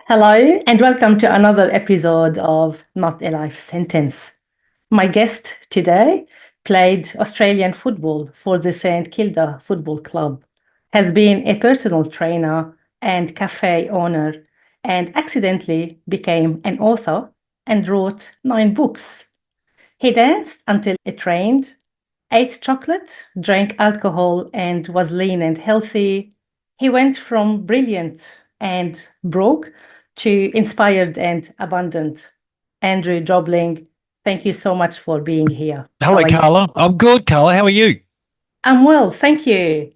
Hello, and welcome to another episode of Not a Life Sentence. My guest today played Australian football for the St Kilda Football Club, has been a personal trainer and cafe owner, and accidentally became an author and wrote 9 books. He danced until it rained, ate chocolate, drank alcohol, and was lean and healthy. He went from brilliant and broke to inspired and abundant. Andrew Jobling, thank you so much for being here. How Hello, are you? Carla. I'm good, Carla. How are you? I'm well, thank you.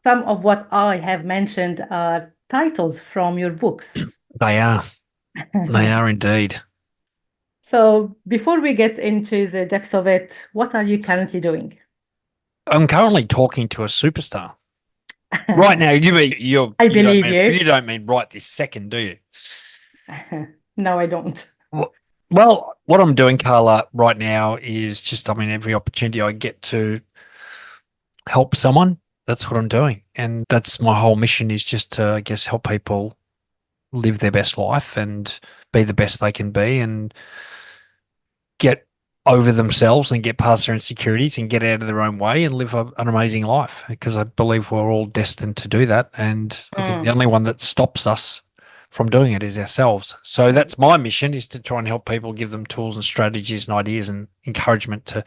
Some of what I have mentioned are titles from your books. They are. They are indeed. So, before we get into the depth of it, what are you currently doing? I'm currently talking to a superstar. Right now, you mean I you don't believe mean you. you don't mean right this second, do you? No, I don't. Well, well, what I'm doing, Carla, right now is just, I mean, every opportunity I get to help someone, that's what I'm doing. And that's my whole mission is just to, I guess, help people live their best life and be the best they can be and get over themselves and get past their insecurities and get out of their own way and live an amazing life because I believe we're all destined to do that. And I think the Mm. only one that stops us from doing it is ourselves. So that's my mission is to try and help people, give them tools and strategies and ideas and encouragement to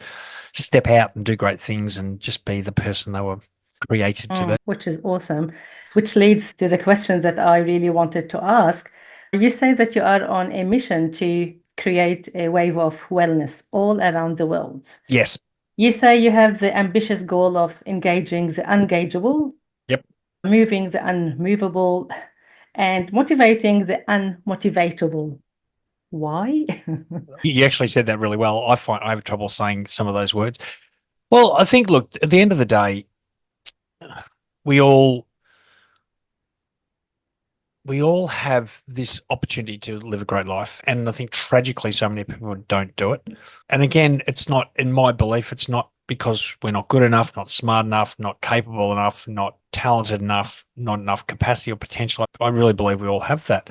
step out and do great things and just be the person they were created to be. Which is awesome, which leads to the question that I really wanted to ask. You say that you are on a mission to create a wave of wellness all around the world. Yes. You say you have the ambitious goal of engaging the unengageable, Yep. moving the unmovable, and motivating the unmotivatable. Why? You actually said that really well. I find I have trouble saying some of those words. Well, I think, look, at the end of the day, we all we all have this opportunity to live a great life. And I think tragically, so many people don't do it. And again, it's not, in my belief, it's not because we're not good enough, not smart enough, not capable enough, not talented enough, not enough capacity or potential. I really believe we all have that.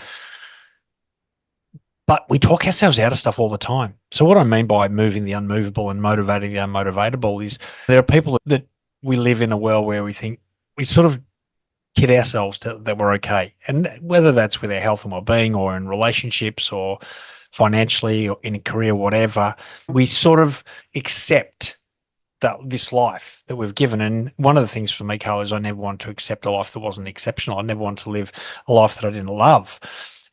But we talk ourselves out of stuff all the time. So, what I mean by moving the unmovable and motivating the unmotivatable is there are people that we live in a world where we think we sort of kid ourselves that we're okay. And whether that's with our health and well-being or in relationships or financially or in a career, whatever, we sort of accept that this life that we've given. And one of the things for me, Carl, is I never wanted to accept a life that wasn't exceptional. I never wanted to live a life that I didn't love.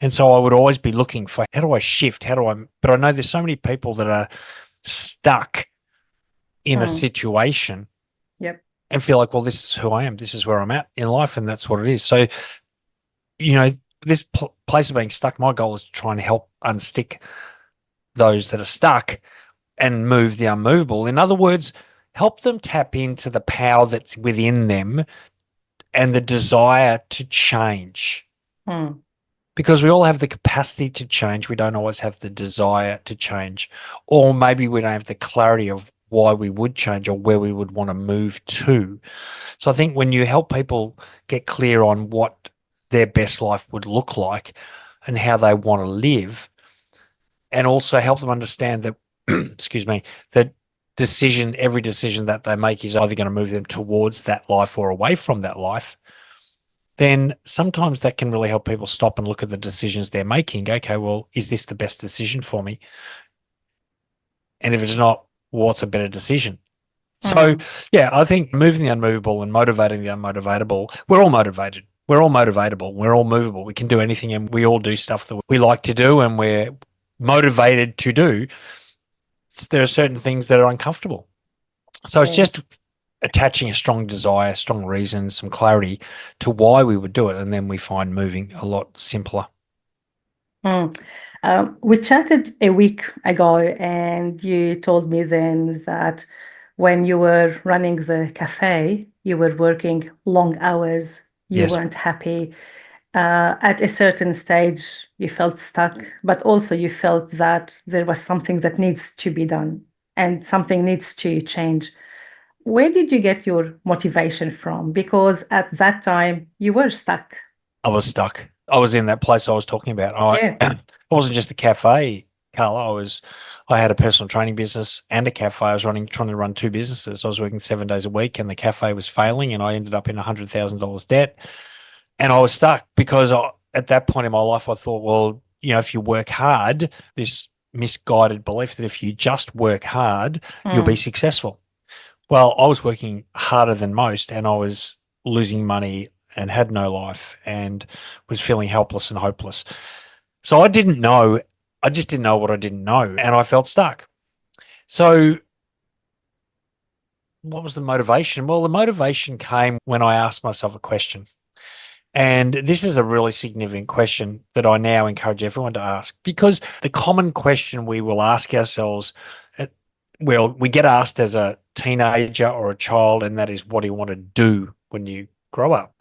And so I would always be looking for how do I shift? But I know there's so many people that are stuck in a Mm, situation yep. and feel like, well, this is who I am. This is where I'm at in life. And that's what it is. So, you know, this place of being stuck, my goal is to try and help unstick those that are stuck and move the unmovable. In other words, help them tap into the power that's within them and the desire to change. Mm, Because we all have the capacity to change. We don't always have the desire to change. Or maybe we don't have the clarity of why we would change or where we would want to move to. So I think when you help people get clear on what their best life would look like and how they want to live, and also help them understand that, excuse me, that every decision that they make is either going to move them towards that life or away from that life, then sometimes that can really help people stop and look at the decisions they're making. Okay, well, is this the best decision for me? And if it's not, what's a better decision? So, mm, yeah, I think moving the unmovable and motivating the unmotivatable, we're all motivated. We're all motivatable. We're all movable. We can do anything and we all do stuff that we like to do and we're motivated to do. There are certain things that are uncomfortable. So it's yeah. just attaching a strong desire, strong reason, some clarity to why we would do it. And then we find moving a lot simpler. Mm. We chatted a week ago, and you told me then that when you were running the cafe, you were working long hours, you Yes. weren't happy. At a certain stage, you felt stuck, but also you felt that there was something that needs to be done and something needs to change. Where did you get your motivation from? Because at that time, you were stuck. I was stuck. I was in that place I was talking about. Yeah. I wasn't just a cafe, Carla. I had a personal training business and a cafe. I was trying to run two businesses. I was working 7 days a week, and the cafe was failing, and I ended up in $100,000 debt, and I was stuck because at that point in my life, I thought, well, if you work hard, this misguided belief that if you just work hard, you'll be Mm. successful. Well, I was working harder than most, and I was losing money and had no life and was feeling helpless and hopeless. So I didn't know. I just didn't know what I didn't know, and I felt stuck. So what was the motivation? Well, the motivation came when I asked myself a question. And this is a really significant question that I now encourage everyone to ask, because the common question we will ask ourselves, well, we get asked as a teenager or a child, and that is, what do you want to do when you grow up?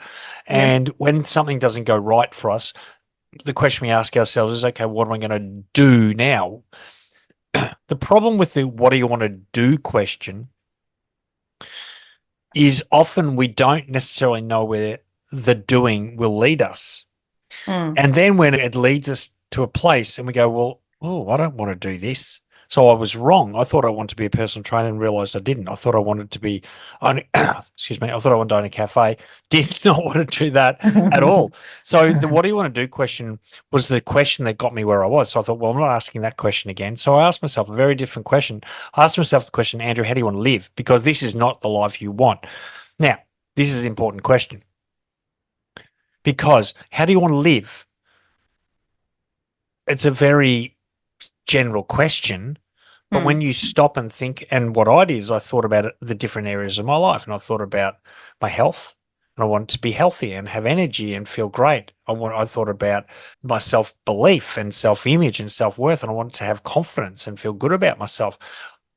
Yeah. And when something doesn't go right for us, the question we ask ourselves is, okay, what am I going to do now? The problem with the what do you want to do question is often we don't necessarily know where the doing will lead us. Mm. And then when it leads us to a place and we go, well, oh, I don't want to do this. So I was wrong. I thought I wanted to be a personal trainer and realized I didn't. I thought I wanted to be on, excuse me, I thought I wanted to own a cafe. Did not want to do that at all. So the what do you want to do question was the question that got me where I was. So I thought, well, I'm not asking that question again. So I asked myself a very different question. I asked myself the question, Andrew, how do you want to live? Because this is not the life you want. Now, this is an important question, because how do you want to live? It's a very general question, but when Mm. you stop and think, and what I did is I thought about the different areas of my life, and I thought about my health, and I wanted to be healthy and have energy and feel great. I thought about my self belief and self image and self worth, and I wanted to have confidence and feel good about myself.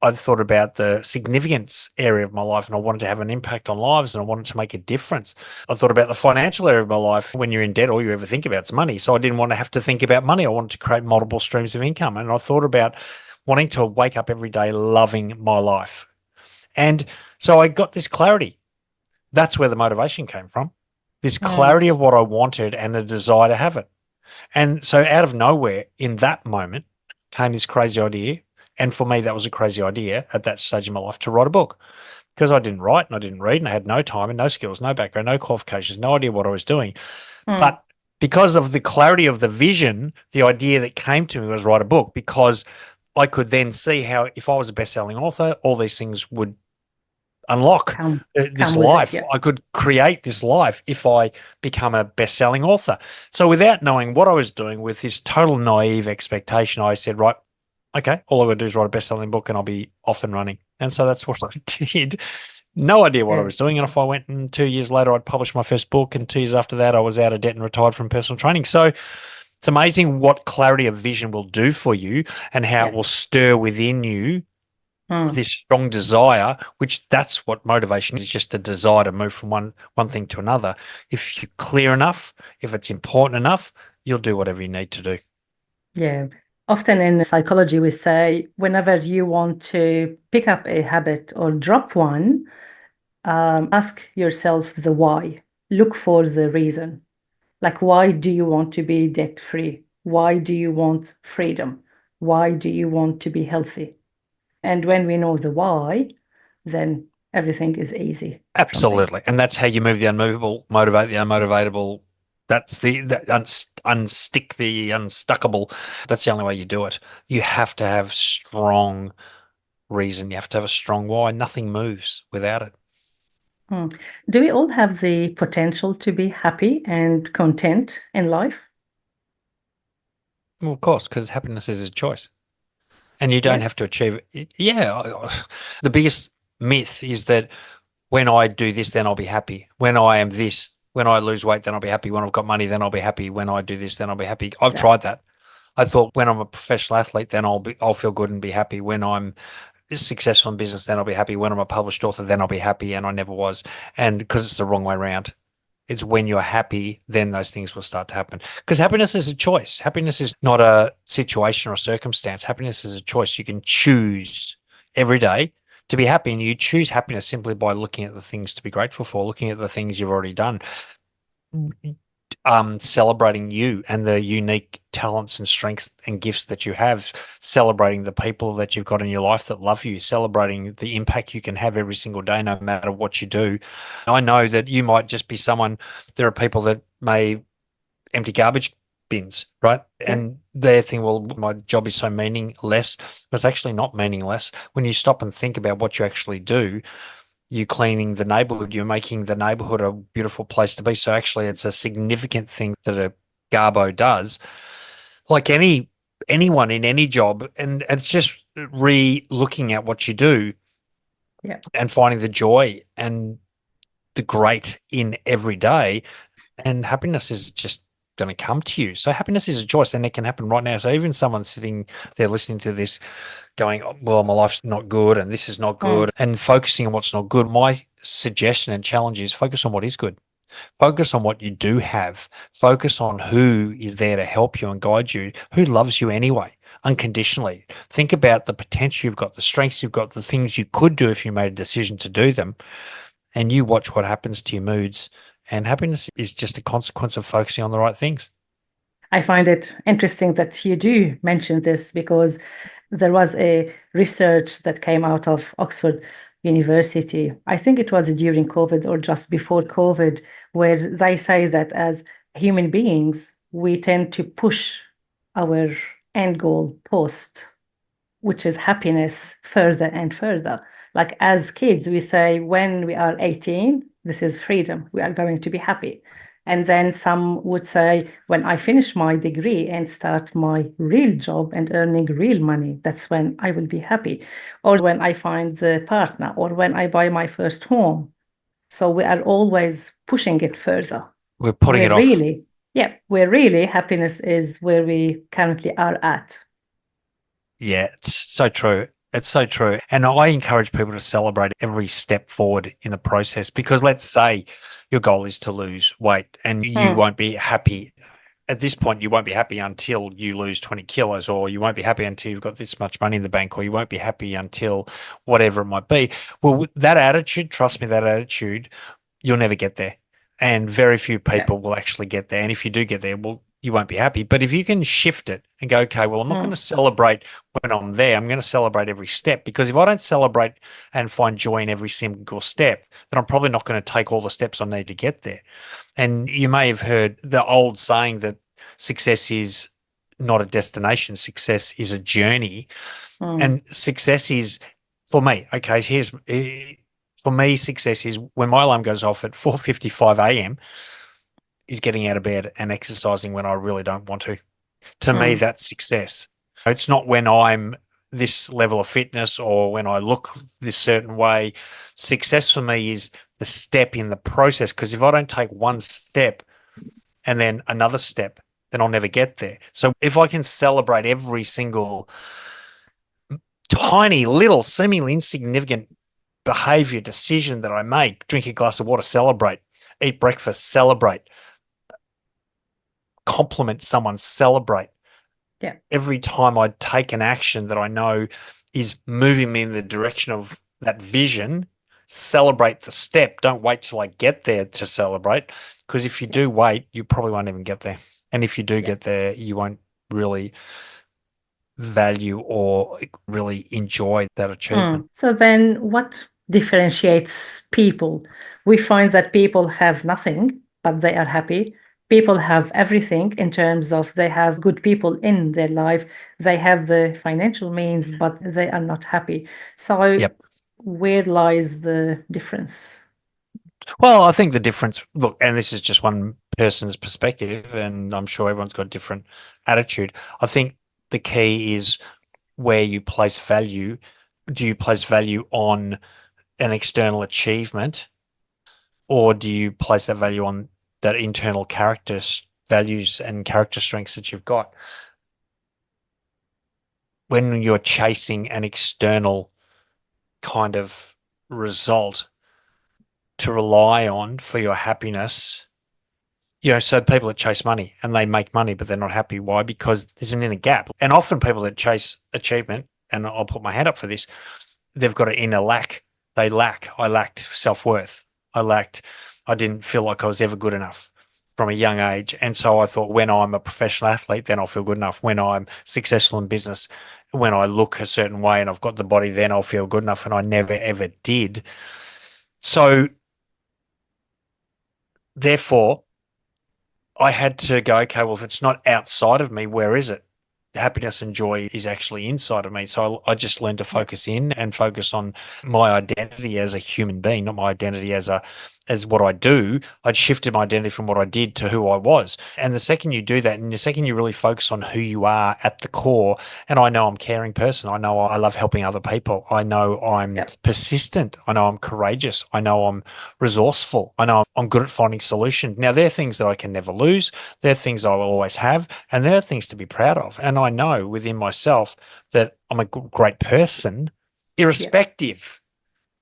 I thought about the significance area of my life, and I wanted to have an impact on lives, and I wanted to make a difference. I thought about the financial area of my life. When you're in debt, all you ever think about is money. So I didn't want to have to think about money. I wanted to create multiple streams of income. And I thought about wanting to wake up every day loving my life. And so I got this clarity. That's where the motivation came from. This Mm. clarity of what I wanted and a desire to have it. And so out of nowhere, in that moment, came this crazy idea. And for me, that was a crazy idea at that stage in my life, to write a book, because I didn't write and I didn't read and I had no time and no skills, no background, no qualifications, no idea what I was doing. Mm. But because of the clarity of the vision, the idea that came to me was write a book, because I could then see how, if I was a best-selling author, all these things would unlock Come, this come with it. life. Yeah. I could create this life if I become a best-selling author. So without knowing what I was doing, with this total naive expectation, I said, right, okay, all I've got to do is write a best-selling book and I'll be off and running. And so that's what I did. No idea what I Yeah. was doing. And if I went and 2 years later, I'd published my first book. And 2 years after that, I was out of debt and retired from personal training. So it's amazing what clarity of vision will do for you, and how it Yeah. will stir within you Mm. this strong desire, which that's what motivation is, just a desire to move from one thing to another. If you're clear enough, if it's important enough, you'll do whatever you need to do. Yeah. Often in psychology, we say whenever you want to pick up a habit or drop one, ask yourself the why. Look for the reason. Like, why do you want to be debt free? Why do you want freedom? Why do you want to be healthy? And when we know the why, then everything is easy from there. Absolutely. And that's how you move the unmovable, motivate the unmotivatable. That's unstick the unstuckable. That's the only way you do it. You have to have strong reason. You have to have a strong why. Nothing moves without it. Hmm. Do we all have the potential to be happy and content in life? Well, of course, because happiness is a choice, and you don't Yeah. have to achieve it. Yeah. The biggest myth is that when I do this, then I'll be happy. When I am this, when I lose weight, then I'll be happy. When I've got money, then I'll be happy. When I do this, then I'll be happy. I've Yeah. tried that. I thought when I'm a professional athlete, then I'll feel good and be happy. When I'm successful in business, then I'll be happy. When I'm a published author, then I'll be happy. And I never was. And because it's the wrong way around. It's when you're happy, then those things will start to happen. Because happiness is a choice. Happiness is not a situation or a circumstance. Happiness is a choice. You can choose every day to be happy, and you choose happiness simply by looking at the things to be grateful for, looking at the things you've already done. celebrating you and the unique talents and strengths and gifts that you have, celebrating the people that you've got in your life that love you, celebrating the impact you can have every single day, no matter what you do. I know that you might just be someone, there are people that may empty garbage bins, right? Yeah. And their thing, well, my job is so meaningless, but it's actually not meaningless. When you stop and think about what you actually do, you cleaning the neighborhood, you're making the neighborhood a beautiful place to be. So actually it's a significant thing that a Garbo does. Like anyone in any job, and it's just re-looking at what you do Yeah. and finding the joy and the great in every day. And happiness is just going to come to you. So happiness is a choice and it can happen right now. So even someone sitting there listening to this going, "Oh, well, my life's not good and this is not good," Mm. and focusing on what's not good, my suggestion and challenge is focus on what is good. Focus on what you do have. Focus on who is there to help you and guide you, who loves you anyway, unconditionally. Think about the potential you've got, the strengths you've got, the things you could do if you made a decision to do them, and you watch what happens to your moods. And happiness is just a consequence of focusing on the right things. I find it interesting that you do mention this because there was a research that came out of Oxford University. I think it was during COVID or just before COVID, where they say that as human beings, we tend to push our end goal post, which is happiness, further and further. Like as kids, we say when we are 18, this is freedom, we are going to be happy. And then some would say, when I finish my degree and start my real job and earning real money, that's when I will be happy. Or when I find the partner, or when I buy my first home. So we are always pushing it further. We're putting Where it off. really, yeah, where really happiness is where we currently are at. Yeah, it's so true. It's so true. And I encourage people to celebrate every step forward in the process because let's say your goal is to lose weight and you Mm, won't be happy. At this point, you won't be happy until you lose 20 kilos, or you won't be happy until you've got this much money in the bank, or you won't be happy until whatever it might be. Well, with that attitude, trust me, that attitude, you'll never get there. And very few yeah. people will actually get there. And if you do get there, well, you won't be happy. But if you can shift it and go, okay, well, I'm not going to Mm, celebrate when I'm there. I'm going to celebrate every step because if I don't celebrate and find joy in every single step, then I'm probably not going to take all the steps I need to get there. And you may have heard the old saying that success is not a destination, success is a journey. mm, And success is for me, okay, for me, success is when my alarm goes off at 4:55 a.m. is getting out of bed and exercising when I really don't want to. To me, mm. that's success. It's not when I'm this level of fitness or when I look this certain way. Success for me is the step in the process. Because if I don't take one step and then another step, then I'll never get there. So if I can celebrate every single tiny little seemingly insignificant behavior decision that I make, drink a glass of water, celebrate, eat breakfast, celebrate, compliment someone, celebrate. Yeah. Every time I take an action that I know is moving me in the direction of that vision, celebrate the step. Don't wait till I get there to celebrate. Because if you Yeah. do wait, you probably won't even get there. And if you do Yeah. get there, you won't really value or really enjoy that achievement. So then what differentiates people? We find that people have nothing, but they are happy. People have everything in terms of they have good people in their life. They have the financial means, but they are not happy. So Yep. where lies the difference? Well, I think the difference, look, and this is just one person's perspective, and I'm sure everyone's got a different attitude. I think the key is where you place value. Do you place value on an external achievement, or do you place that value on that internal character values and character strengths that you've got? When you're chasing an external kind of result to rely on for your happiness, so people that chase money and they make money, but they're not happy. Why? Because there's an inner gap. And often people that chase achievement, and I'll put my hand up for this, they've got an inner lack. They lack. I lacked self-worth. I didn't feel like I was ever good enough. from a young age. And so I thought, when I'm a professional athlete, then I'll feel good enough. When I'm successful in business, when I look a certain way and I've got the body, then I'll feel good enough. And I never, ever did. So therefore, I had to go, okay, well, if it's not outside of me, where is it? Happiness and joy is actually inside of me. So I just learned to Yeah. focus in and focus on my identity as a human being, not my identity as what I do. I'd shifted my identity from what I did to who I was. And the second you do that, and the second you really focus on who you are at the core, and I know I'm a caring person. I know I love helping other people. I know I'm Yeah. persistent. I know I'm courageous. I know I'm resourceful. I know I'm good at finding solutions. Now, there are things that I can never lose. There are things I will always have, and there are things to be proud of. And I know within myself that I'm a great person, Yeah. irrespective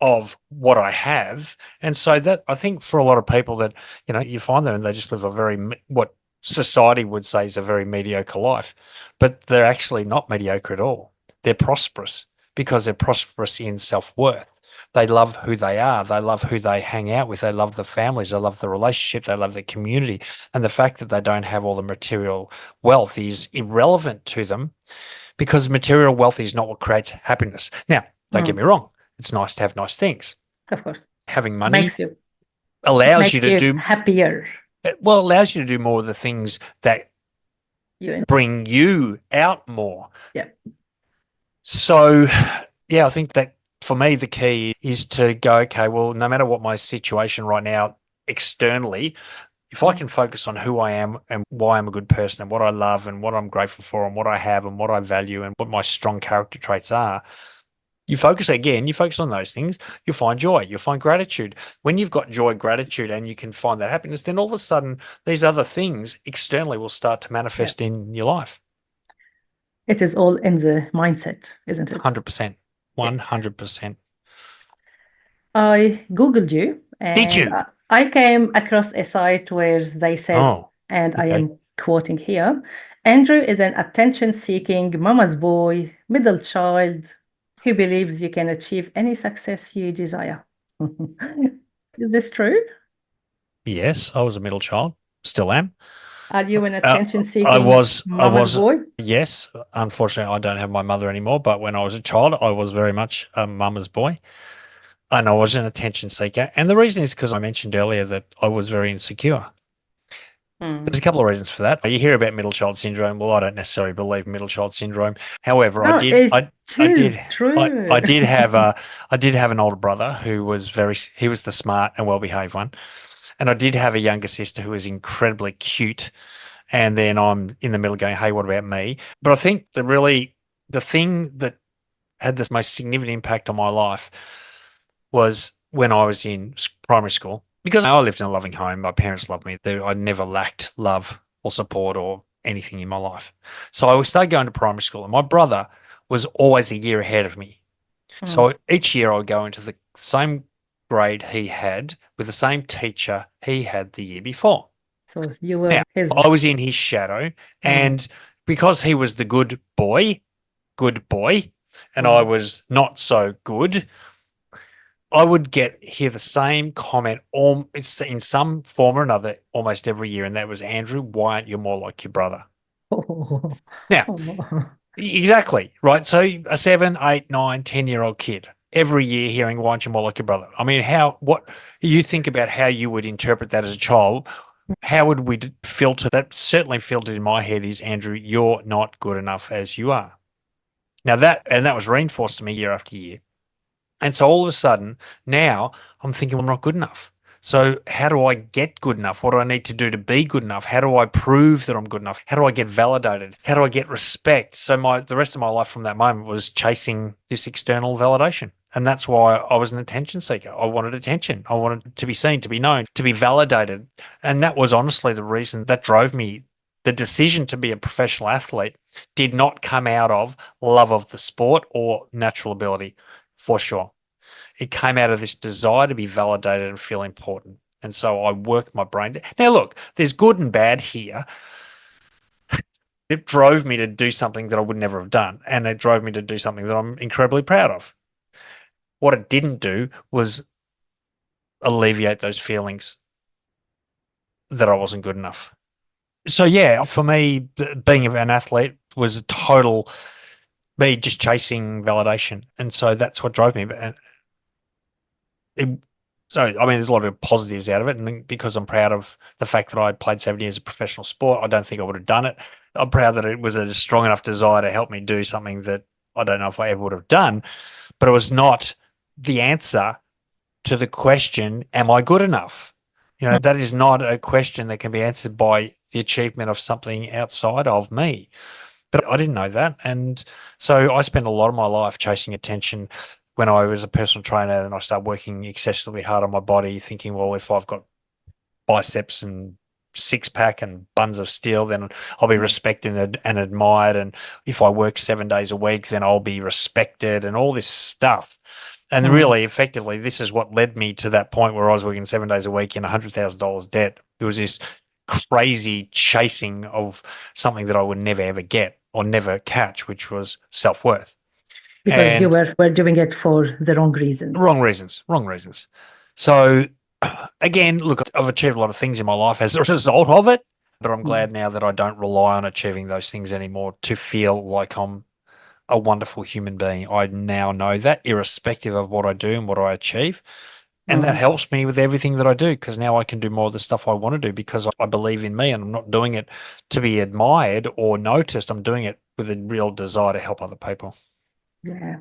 of what I have. And so that, I think, for a lot of people, that, you find them and they just live a very, what society would say is a very mediocre life, but they're actually not mediocre at all. They're prosperous because they're prosperous in self-worth. They love who they are. They love who they hang out with. They love the families. They love the relationship. They love the community. And the fact that they don't have all the material wealth is irrelevant to them, because material wealth is not what creates happiness. Now, don't get Mm, me wrong. It's nice to have nice things. of course. Having money Makes you it allows you makes to you do, happier. well, allows you to do more of the things that You enjoy. bring you out more. Yeah. So, yeah, I think that for me, the key is to go, okay, well, no matter what my situation right now externally, if I Mm. can focus on who I am and why I'm a good person and what I love and what I'm grateful for and what I have and what I value and what my strong character traits are, you focus on those things, you'll find joy, you'll find gratitude. When you've got joy, gratitude, and you can find that happiness, then all of a sudden, these other things externally will start to Yeah. manifest in your life. It is all in the mindset, isn't it? 100%. Yeah. 100%. I Googled you Did and you? I came across a site where they said, Oh, and I okay. am quoting here, Andrew is an attention-seeking mama's boy, middle child who believes you can achieve any success you desire. Is this true? Yes, I was a middle child, still am. Are you an Uh, I attention-seeking was, I mama's was, boy? yes. Unfortunately, I don't have my mother anymore, but when I was a child, I was very much a mama's boy. And I was an attention seeker. And the reason is because I mentioned earlier that I was very insecure. There's a Hmm. couple of reasons for that. You hear about middle child syndrome. Well, I don't necessarily believe middle child syndrome. However, No, it I did, is true. I did have I did have an older brother who was he was the smart and well-behaved one. And I did have a younger sister who was incredibly cute. And then I'm in the middle going, hey, what about me? But I think the thing that had the most significant impact on my life was when I was in primary school, because I lived in a loving home. My parents loved me. I never lacked love or support or anything in my life. So I started going to primary school, and my brother was always a year ahead of me. Hmm. So each year I would go into the same grade he had with the same teacher he had the year before. So you Now, were his. I was in his shadow, Hmm. and because he was the good boy, and I Hmm. was not so good, I would hear the same comment in some form or another almost every year, and that was, Andrew, why aren't you more like your brother? Oh. Now, Oh. exactly, right? So a 7, 8, 9, 10-year-old kid every year hearing, why aren't you more like your brother? I mean, what you think about how you would interpret that as a child, how would we filter that? Certainly filtered in my head is, Andrew, you're not good enough as you are. Now that was reinforced to me year after year. And so all of a sudden, now I'm thinking, well, I'm not good enough. So how do I get good enough? What do I need to do to be good enough? How do I prove that I'm good enough? How do I get validated? How do I get respect? So the rest of my life from that moment was chasing this external validation. And that's why I was an attention seeker. I wanted attention. I wanted to be seen, to be known, to be validated. And that was honestly the reason that drove me. The decision to be a professional athlete did not come out of love of the sport or natural ability, for sure. It came out of this desire to be validated and feel important. And so I worked my brain. Now, look, there's good and bad here. It drove me to do something that I would never have done. And it drove me to do something that I'm incredibly proud of. What it didn't do was alleviate those feelings that I wasn't good enough. So yeah, for me, being an athlete was a total me just chasing validation, and so that's what drove me. And it, so I mean, there's a lot of positives out of it, and because I'm proud of the fact that I played 7 years of professional sport, I don't think I would have done it. I'm proud that it was a strong enough desire to help me do something that I don't know if I ever would have done, but it was not the answer to the question, am I good enough? That is not a question that can be answered by the achievement of something outside of me. But I didn't know that. And so I spent a lot of my life chasing attention when I was a personal trainer, and I started working excessively hard on my body, thinking, well, if I've got biceps and six pack and buns of steel, then I'll be respected and admired. And if I work 7 days a week, then I'll be respected and all this stuff. And Mm. really, effectively, this is what led me to that point where I was working 7 days a week in $100,000 debt. It was this crazy chasing of something that I would never ever get or never catch, which was self-worth. Because you And were doing it for the wrong reasons. wrong reasons. So again, look, I've achieved a lot of things in my life as a result of it, but I'm Mm. glad now that I don't rely on achieving those things anymore to feel like I'm a wonderful human being. I now know that irrespective of what I do and what I achieve. And that Mm. helps me with everything that I do, because now I can do more of the stuff I want to do because I believe in me, and I'm not doing it to be admired or noticed. I'm doing it with a real desire to help other people. Yeah.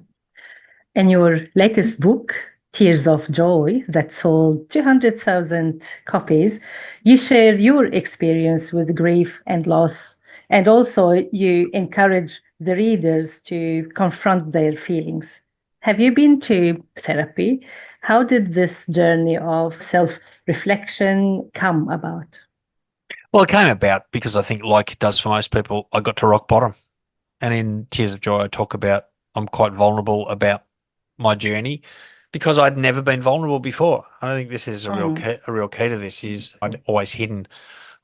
In your latest book, Tears of Joy, that sold 200,000 copies, you share your experience with grief and loss. And also, you encourage the readers to confront their feelings. Have you been to therapy? How did this journey of self reflection come about? Well, it came about because I think, like it does for most people, I got to rock bottom. And in Tears of Joy, I talk about I'm quite vulnerable about my journey because I'd never been vulnerable before. I think this is Mm. a real key to this is I'd always hidden.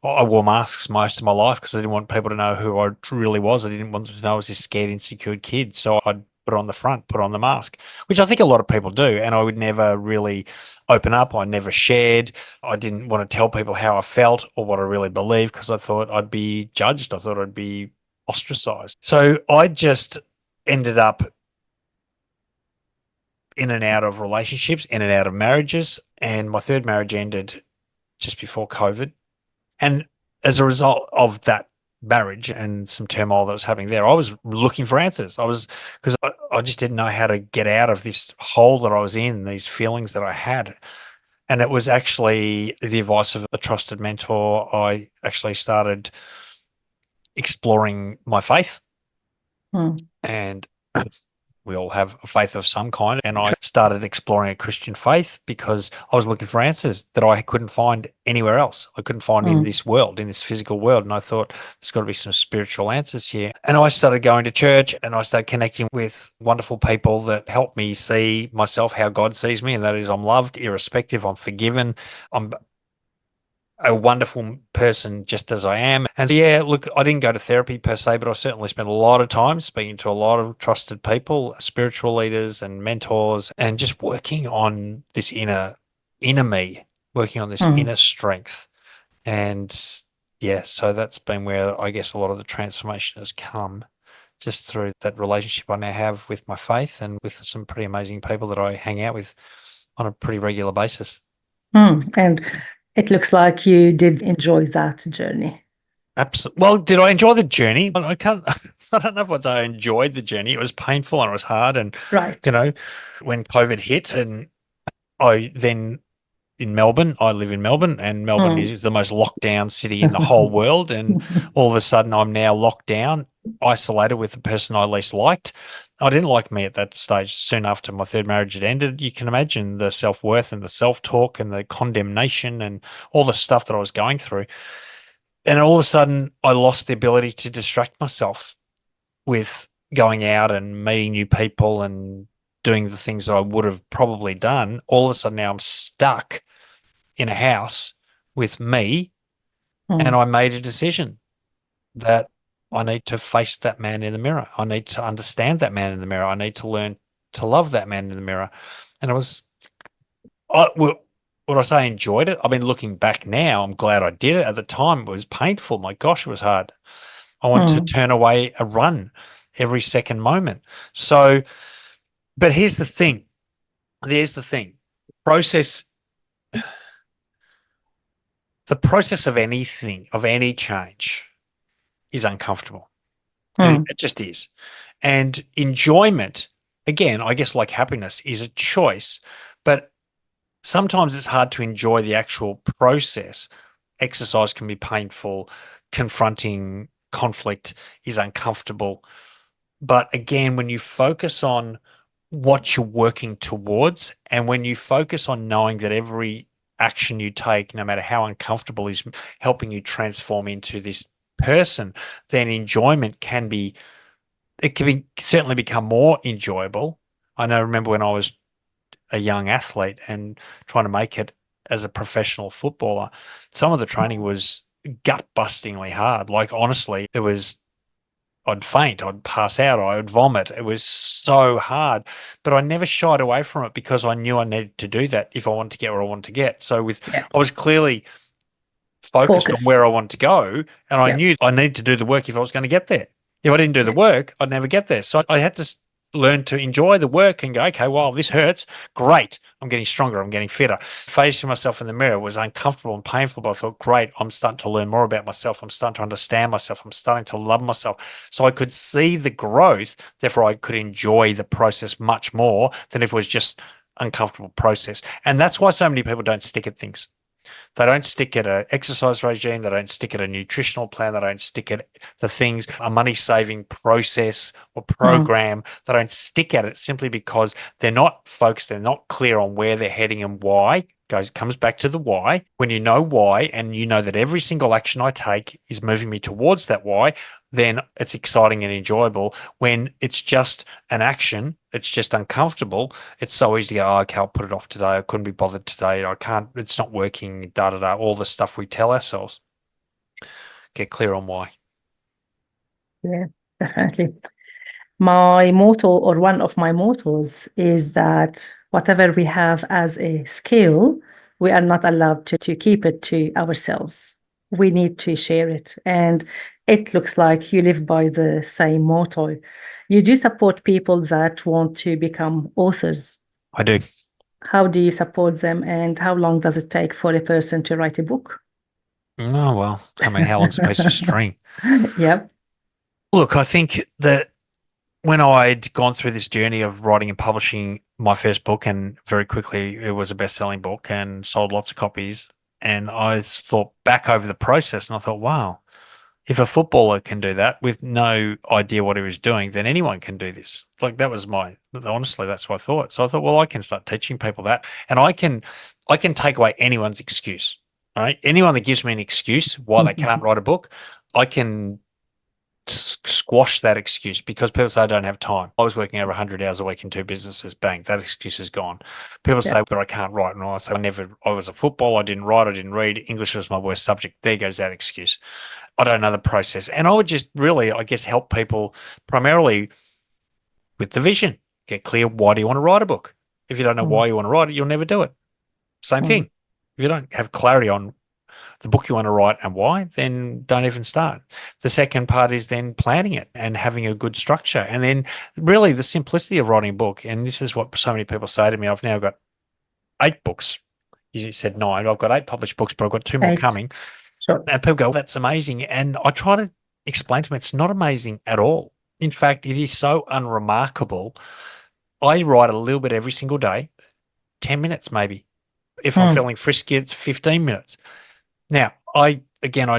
I wore masks most of my life because I didn't want people to know who I really was. I didn't want them to know I was this scared, insecure kid. So I'd put on the front, put on the mask, which I think a lot of people do. And I would never really open up. I never shared. I didn't want to tell people how I felt or what I really believed because I thought I'd be judged. I thought I'd be ostracized. So I just ended up in and out of relationships, in and out of marriages. And my third marriage ended just before COVID. And as a result of that marriage and some turmoil that was happening there, I was looking for answers. Because I just didn't know how to get out of this hole that I was in, these feelings that I had. And it was actually the advice of a trusted mentor. I actually started exploring my faith, Mm. and we all have a faith of some kind. And I started exploring a Christian faith because I was looking for answers that I couldn't find anywhere else. I couldn't find in Mm. this world, in this physical world. And I thought there's got to be some spiritual answers here. And I started going to church, and I started connecting with wonderful people that helped me see myself how God sees me. And that is, I'm loved, irrespective, I'm forgiven, I'm a wonderful person just as I am. And so, yeah, look, I didn't go to therapy per se, but I certainly spent a lot of time speaking to a lot of trusted people, spiritual leaders and mentors, and just working on this inner me, working on this Mm. inner strength. And yeah, so that's been where I guess a lot of the transformation has come, just through that relationship I now have with my faith and with some pretty amazing people that I hang out with on a pretty regular basis. Mm. And it looks like you did enjoy that journey. Absolutely. Well, did I enjoy the journey? I can't. I don't know if I'd say I enjoyed the journey. It was painful and it was hard. And Right. you know, when COVID hit, and I then in Melbourne, I live in Melbourne, and Melbourne Mm. is the most locked down city in the whole world. And all of a sudden, I'm now locked down, isolated with the person I least liked. I didn't like me at that stage. Soon after my third marriage had ended, you can imagine the self worth and the self talk and the condemnation and all the stuff that I was going through. And all of a sudden, I lost the ability to distract myself with going out and meeting new people and doing the things that I would have probably done. All of a sudden, now I'm stuck in a house with me. And Mm. I made a decision that I need to face that man in the mirror. I need to understand that man in the mirror. I need to learn to love that man in the mirror. And it was, well, would I say I enjoyed it? I mean, looking back now, I'm glad I did it. At the time, it was painful. My gosh, it was hard. I want to Mm, turn away a run every second moment. So, but here's the thing. There's the thing. Process, the process of anything, of any change is uncomfortable. mm, It just is. And enjoyment, again, I guess like happiness is a choice, but sometimes it's hard to enjoy the actual process. Exercise can be painful, confronting conflict is uncomfortable. But again, when you focus on what you're working towards, and when you focus on knowing that every action you take, no matter how uncomfortable, is helping you transform into this person, then enjoyment can be, it can be certainly become more enjoyable. Remember when I was a young athlete and trying to make it as a professional footballer, some of the training was gut bustingly hard. Like honestly, it was, I'd faint, I'd pass out, I would vomit. It was so hard, but I never shied away from it because I knew I needed to do that if I wanted to get where I wanted to get. So yeah. I was clearly focused on Focus. where I wanted to go, and I Yeah. knew I needed to do the work if I was going to get there. If I didn't do the Yeah. work, I'd never get there. So I had to learn to enjoy the work and go, okay, well, this hurts. Great. I'm getting stronger. I'm getting fitter. Facing myself in the mirror was uncomfortable and painful, but I thought, great, I'm starting to learn more about myself. I'm starting to understand myself. I'm starting to love myself. So I could see the growth. Therefore, I could enjoy the process much more than if it was just uncomfortable process. And that's why so many people don't stick at things. They don't stick at an exercise regime. They don't stick at a nutritional plan. They don't stick at the things, a money saving process or Mm, program. They don't stick at it simply because they're not focused. They're not clear on where they're heading and why. Comes back to the why. When you know why, and you know that every single action I take is moving me towards that why, then it's exciting and enjoyable. When it's just an action, it's just uncomfortable. It's so easy to go, oh, okay, I'll put it off today. I couldn't be bothered today. I can't, it's not working, da da da, all the stuff we tell ourselves. Get clear on why. yeah, definitely. My motto, or one of my mottos, is that whatever we have as a skill, we are not allowed to keep it to ourselves. We need to share it. And it looks like you live by the same motto. You do support people that want to become authors. I do. How do you support them, and how long does it take for a person to write a book? Oh, well, I mean, how long's a piece of string? Yep. Look, I think that when I'd gone through this journey of writing and publishing my first book, and very quickly it was a best-selling book and sold lots of copies, and I thought back over the process and I thought, wow, if a footballer can do that with no idea what he was doing, then anyone can do this. Like that was honestly, that's what I thought. So I thought, well, I can start teaching people that, and I can take away anyone's excuse. All right, anyone that gives me an excuse why they can't write a book, I can squash that excuse because people say I don't have time. I was working over 100 hours a week in two businesses. Bang, that excuse is gone. People Yeah. say, but I can't write. And I say, I was a football. I didn't write. I didn't read. English was my worst subject. There goes that excuse. I don't know the process. And I would just really, I guess, help people primarily with the vision. Get clear. Why do you want to write a book? If you don't know Mm, why you want to write it, you'll never do it. Same thing. mm. If you don't have clarity on the book you want to write and why, then don't even start. The second part is then planning it and having a good structure. And then really the simplicity of writing a book. And this is what so many people say to me. I've now got 8 books. You said 9. I've got 8 published books, but I've got 2 more Right. coming. Sure. And people go, that's amazing. And I try to explain to them it's not amazing at all. In fact, it is so unremarkable. I write a little bit every single day, 10 minutes maybe. If I'm Mm, feeling frisky, it's 15 minutes. Now, I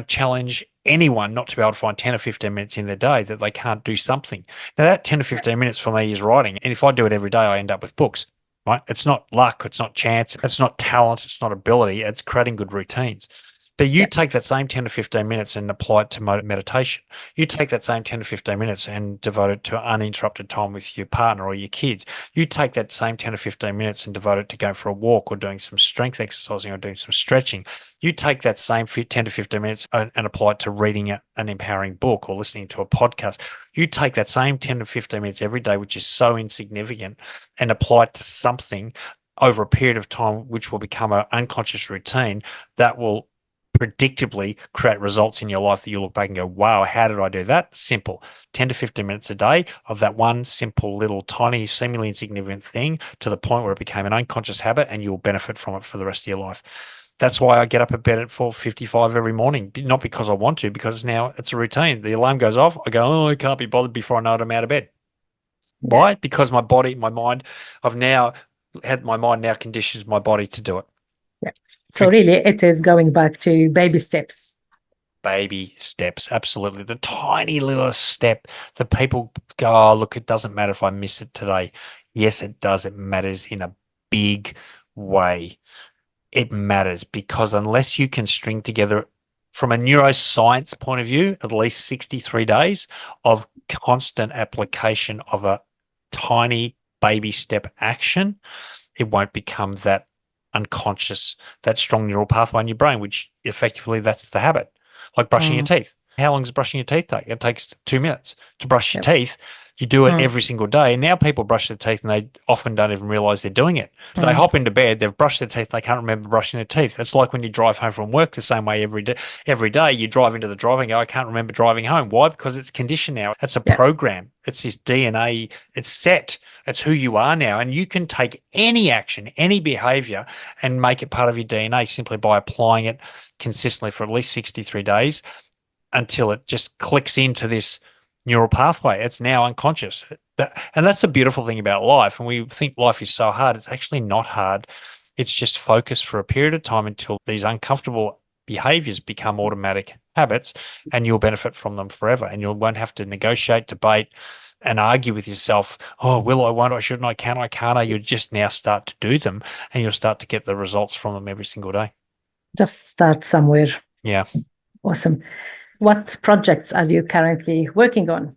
challenge anyone not to be able to find 10 or 15 minutes in their day that they can't do something. Now, that 10 or 15 minutes for me is writing. And if I do it every day, I end up with books, right? It's not luck. It's not chance. It's not talent. It's not ability. It's creating good routines. But you yeah. take that same 10 to 15 minutes and apply it to meditation. You take that same 10 to 15 minutes and devote it to uninterrupted time with your partner or your kids. You take that same 10 to 15 minutes and devote it to going for a walk or doing some strength exercising or doing some stretching. You take that same 10 to 15 minutes and apply it to reading an empowering book or listening to a podcast. You take that same 10 to 15 minutes every day, which is so insignificant, and apply it to something. over a period of time, which will become an unconscious routine that will predictably create results in your life that you look back and go, wow, how did I do that? Simple. 10 to 15 minutes a day of that one simple little tiny, seemingly insignificant thing to the point where it became an unconscious habit and you'll benefit from it for the rest of your life. That's why I get up at bed at 4:55 every morning, not because I want to, because now it's a routine. The alarm goes off. I go, oh, I can't be bothered before I know it, I'm out of bed. Yeah. Why? Because my body, my mind, I've now had my mind now conditions my body to do it. Yeah. So Drink really, it is going back to baby steps. baby steps. Absolutely. The tiny little step that people go, oh, look, it doesn't matter if I miss it today. Yes, it does. It matters in a big way. It matters because unless you can string together, from a neuroscience point of view, at least 63 days of constant application of a tiny baby step action, it won't become that unconscious, that strong neural pathway in your brain, which effectively that's the habit. Like brushing your Mm, teeth. How long does brushing your teeth take? It takes 2 minutes to brush your yep. teeth. You do it Mm, every single day. And now people brush their teeth and they often don't even realize they're doing it. So they mm, hop into bed, they've brushed their teeth, they can't remember brushing their teeth. It's like when you drive home from work the same way every day. Every day you drive into the driving, and go, I can't remember driving home. Why? Because it's conditioned now. It's a yeah. program. It's this DNA. It's set. It's who you are now. And you can take any action, any behavior, and make it part of your DNA simply by applying it consistently for at least 63 days until it just clicks into this neural pathway. It's now unconscious. And that's the beautiful thing about life. And we think life is so hard. It's actually not hard. It's just focused for a period of time until these uncomfortable behaviors become automatic habits and you'll benefit from them forever. And you won't have to negotiate, debate, and argue with yourself. Oh, will I, won't I, shouldn't I, can I, can't I? You'll just now start to do them and you'll start to get the results from them every single day. Just start somewhere. Yeah. Awesome. What projects are you currently working on?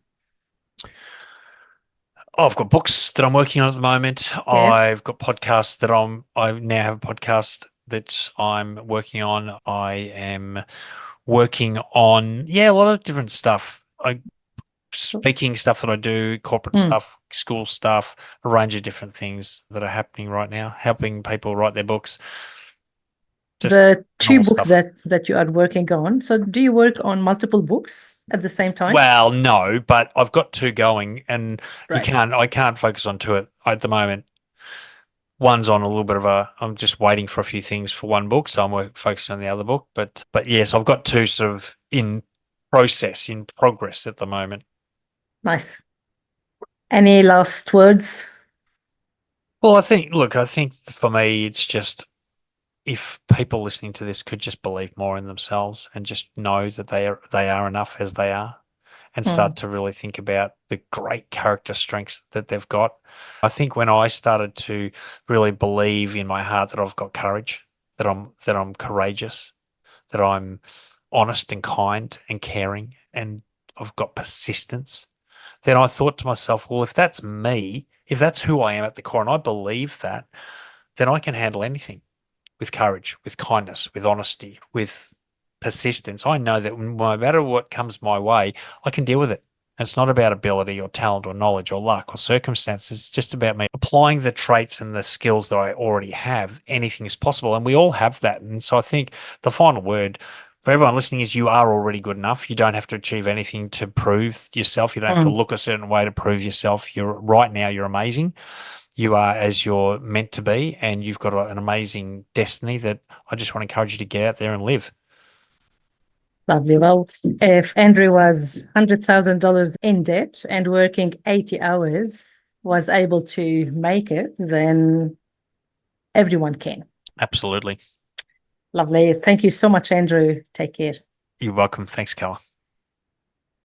I've got books that I'm working on at the moment. Yeah. I've got podcasts that I now have a podcast that I'm working on. I am working on, yeah, a lot of different stuff. Speaking stuff that I do, corporate Mm. stuff, school stuff, a range of different things that are happening right now, helping people write their books, just The two normal books stuff. that you are working on. So do you work on multiple books at the same time? Well, no, but I've got two going and Right. I can't focus on two at the moment. One's on a little bit of I'm just waiting for a few things for one book, so I'm focusing on the other book. But yes, I've got two sort of in progress at the moment. Nice. Any last words? Well, I think for me, it's just if people listening to this could just believe more in themselves and just know that they are enough as they are and start Mm, to really think about the great character strengths that they've got. I think when I started to really believe in my heart that I've got courage, that I'm courageous, that I'm honest and kind and caring, and I've got persistence, then I thought to myself, well, if that's me, if that's who I am at the core, and I believe that, then I can handle anything with courage, with kindness, with honesty, with persistence. I know that no matter what comes my way, I can deal with it. And it's not about ability or talent or knowledge or luck or circumstances. It's just about me applying the traits and the skills that I already have. Anything is possible. And we all have that. And so I think the final word for everyone listening is you are already good enough. You don't have to achieve anything to prove yourself. You don't have to mm. look a certain way to prove yourself. You're right now, you're amazing. You are as you're meant to be, and you've got an amazing destiny that I just want to encourage you to get out there and live. Lovely. Well, if Andrew was $100,000 in debt and working 80 hours was able to make it, then everyone can. Absolutely. Lovely. Thank you so much, Andrew. Take care. You're welcome. Thanks, Carla.